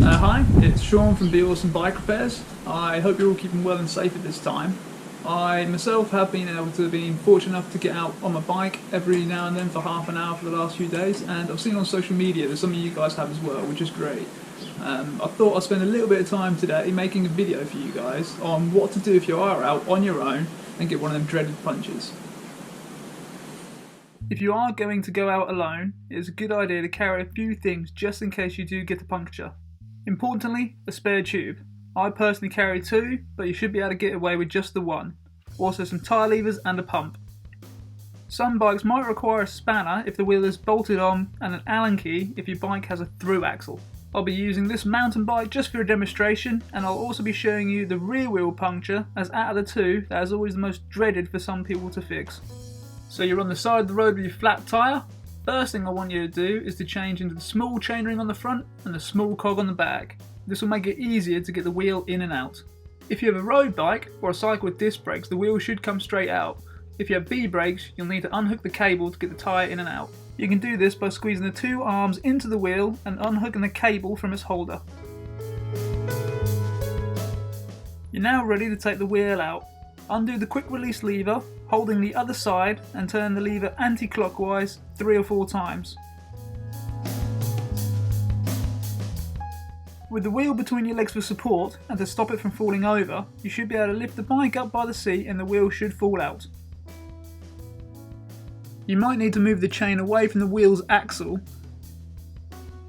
Hi, it's Sean from Be Awesome Bike Repairs. I hope you're all keeping well and safe at this time. I myself have been fortunate enough to get out on my bike every now and then for half an hour for the last few days, and I've seen on social media that some of you guys have as well, which is great. I thought I'd spend a little bit of time today making a video for you guys on what to do if you are out on your own and get one of them dreaded punctures. If you are going to go out alone, it is a good idea to carry a few things just in case you do get a puncture. Importantly, a spare tube. I personally carry two, but you should be able to get away with just the one. Also some tyre levers and a pump. Some bikes might require a spanner if the wheel is bolted on, and an Allen key if your bike has a through axle. I'll be using this mountain bike just for a demonstration, and I'll also be showing you the rear wheel puncture, as out of the two, that is always the most dreaded for some people to fix. So you're on the side of the road with your flat tyre. First thing I want you to do is to change into the small chainring on the front and the small cog on the back. This will make it easier to get the wheel in and out. If you have a road bike or a cycle with disc brakes, the wheel should come straight out. If you have V brakes, you'll need to unhook the cable to get the tyre in and out. You can do this by squeezing the two arms into the wheel and unhooking the cable from its holder. You're now ready to take the wheel out. Undo the quick release lever, holding the other side, and turn the lever anti-clockwise 3 or 4 times. With the wheel between your legs for support and to stop it from falling over, you should be able to lift the bike up by the seat and the wheel should fall out. You might need to move the chain away from the wheel's axle.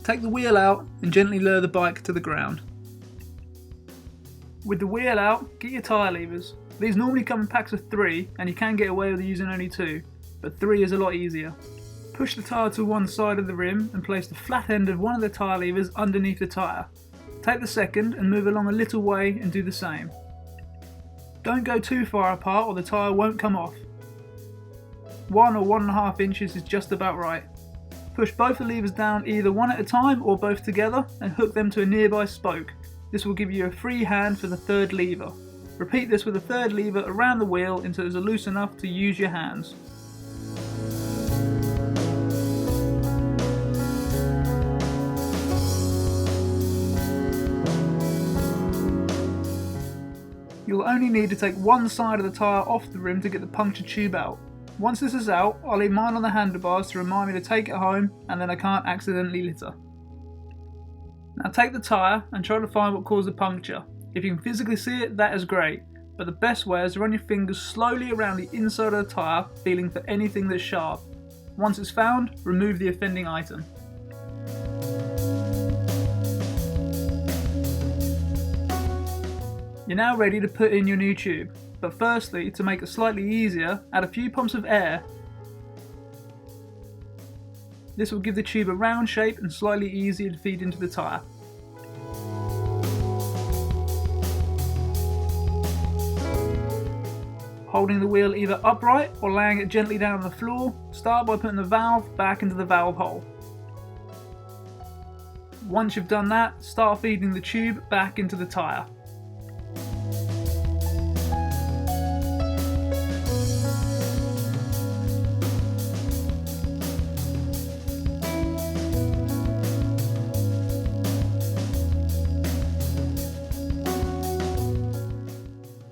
Take the wheel out and gently lower the bike to the ground. With the wheel out, get your tyre levers. These normally come in packs of 3 and you can get away with using only 2, but 3 is a lot easier. Push the tyre to one side of the rim and place the flat end of one of the tyre levers underneath the tyre. Take the second and move along a little way and do the same. Don't go too far apart or the tyre won't come off. 1 or 1.5 inches is just about right. Push both the levers down either one at a time or both together and hook them to a nearby spoke. This will give you a free hand for the third lever. Repeat this with the third lever around the wheel until it is loose enough to use your hands. You'll only need to take one side of the tyre off the rim to get the puncture tube out. Once this is out, I'll leave mine on the handlebars to remind me to take it home, and then I can't accidentally litter. Now take the tyre and try to find what caused the puncture. If you can physically see it, that is great, but the best way is to run your fingers slowly around the inside of the tyre, feeling for anything that's sharp. Once it's found, remove the offending item. You're now ready to put in your new tube, but firstly, to make it slightly easier, add a few pumps of air. This will give the tube a round shape and slightly easier to feed into the tyre. Holding the wheel either upright or laying it gently down on the floor, start by putting the valve back into the valve hole. Once you've done that, start feeding the tube back into the tyre.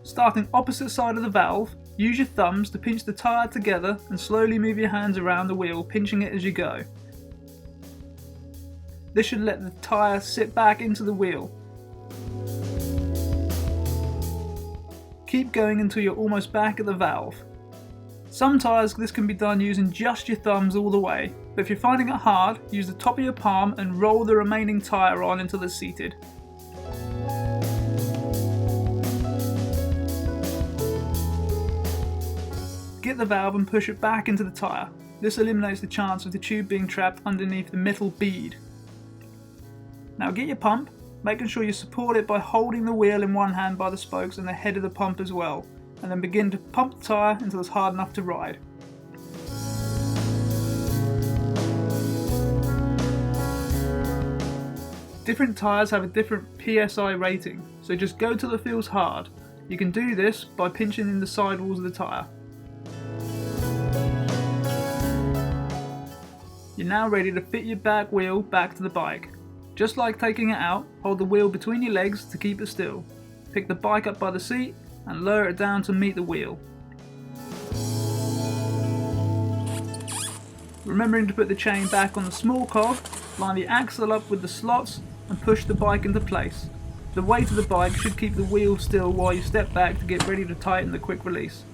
Starting opposite side of the valve, use your thumbs to pinch the tyre together and slowly move your hands around the wheel, pinching it as you go. This should let the tyre sit back into the wheel. Keep going until you're almost back at the valve. Some tyres this can be done using just your thumbs all the way, but if you're finding it hard, use the top of your palm and roll the remaining tyre on until it's seated. Get the valve and push it back into the tyre. This eliminates the chance of the tube being trapped underneath the metal bead. Now get your pump, making sure you support it by holding the wheel in one hand by the spokes and the head of the pump as well, and then begin to pump the tyre until it's hard enough to ride. Different tyres have a different PSI rating, so just go till it feels hard. You can do this by pinching in the sidewalls of the tyre. You're now ready to fit your back wheel back to the bike. Just like taking it out, hold the wheel between your legs to keep it still. Pick the bike up by the seat and lower it down to meet the wheel. Remembering to put the chain back on the small cog, line the axle up with the slots and push the bike into place. The weight of the bike should keep the wheel still while you step back to get ready to tighten the quick release.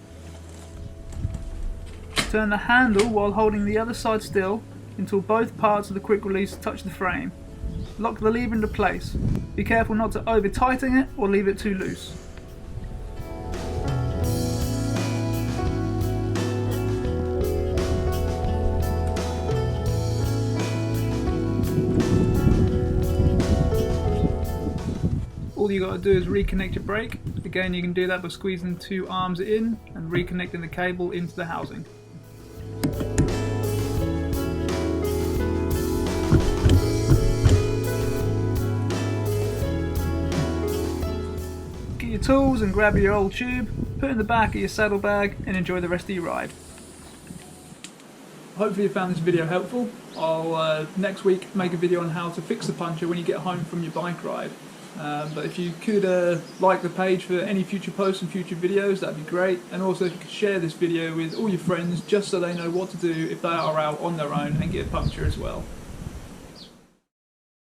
Turn the handle while holding the other side still until both parts of the quick release touch the frame. Lock the lever into place. Be careful not to over tighten it or leave it too loose. All you got to do is reconnect your brake. Again, you can do that by squeezing 2 arms in and reconnecting the cable into the housing. Get your tools and grab your old tube, put it in the back of your saddlebag and enjoy the rest of your ride. Hopefully you found this video helpful. I'll next week make a video on how to fix the puncture when you get home from your bike ride. But if you could like the page for any future posts and future videos, that'd be great. And also if you could share this video with all your friends just so they know what to do if they are out on their own and get a puncture as well.